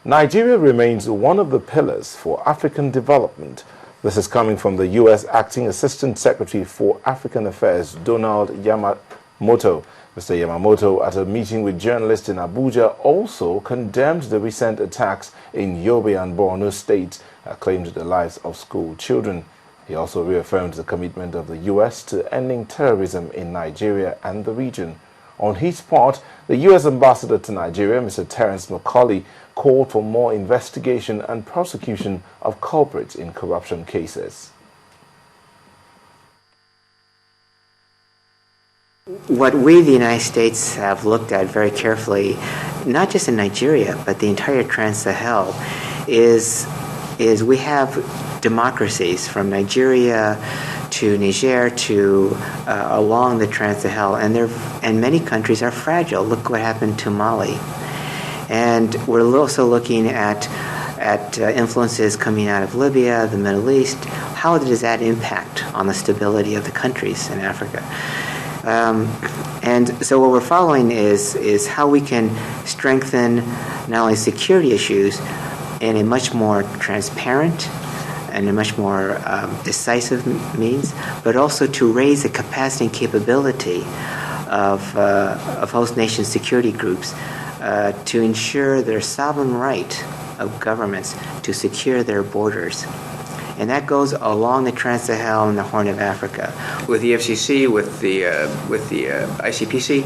Nigeria remains one of the pillars for African development. This is coming from the U.S. Acting Assistant Secretary for African Affairs, Donald Yamamoto. Mr. Yamamoto, at a meeting with journalists in Abuja, also condemned the recent attacks in Yobe and Borno states that claimed the lives of school children. He also reaffirmed the commitment of the U.S. to ending terrorism in Nigeria and the region. On his part, the U.S. ambassador to Nigeria, Mr. Terence McCauley, called for more investigation and prosecution of culprits in corruption cases. What we, the United States, have looked at very carefully, not just in Nigeria, but the entire Trans-Sahel, is we have democracies from Nigeria to Niger to along the Trans-Sahel, and many countries are fragile. Look what happened to Mali. And we're also looking at influences coming out of Libya, the Middle East. How does that impact on the stability of the countries in Africa? And so what we're following is how we can strengthen not only security issues in a much more transparent and a much more decisive means, but also to raise the capacity and capability of host nation security groups to ensure their sovereign right of governments to secure their borders. And that goes along the Trans-Sahel and the Horn of Africa. With the FCC, with the ICPC,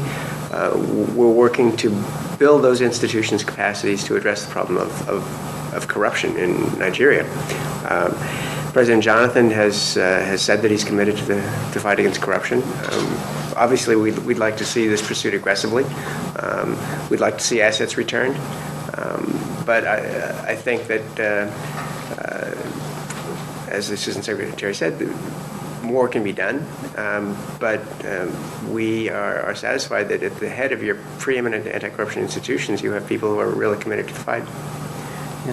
we're working to build those institutions' capacities to address the problem of corruption in Nigeria. President Jonathan has said that he's committed to the fight against corruption. Obviously, we'd like to see this pursued aggressively. We'd like to see assets returned. But I think that, as the Assistant Secretary said, more can be done. But we are satisfied that at the head of your preeminent anti-corruption institutions, you have people who are really committed to the fight.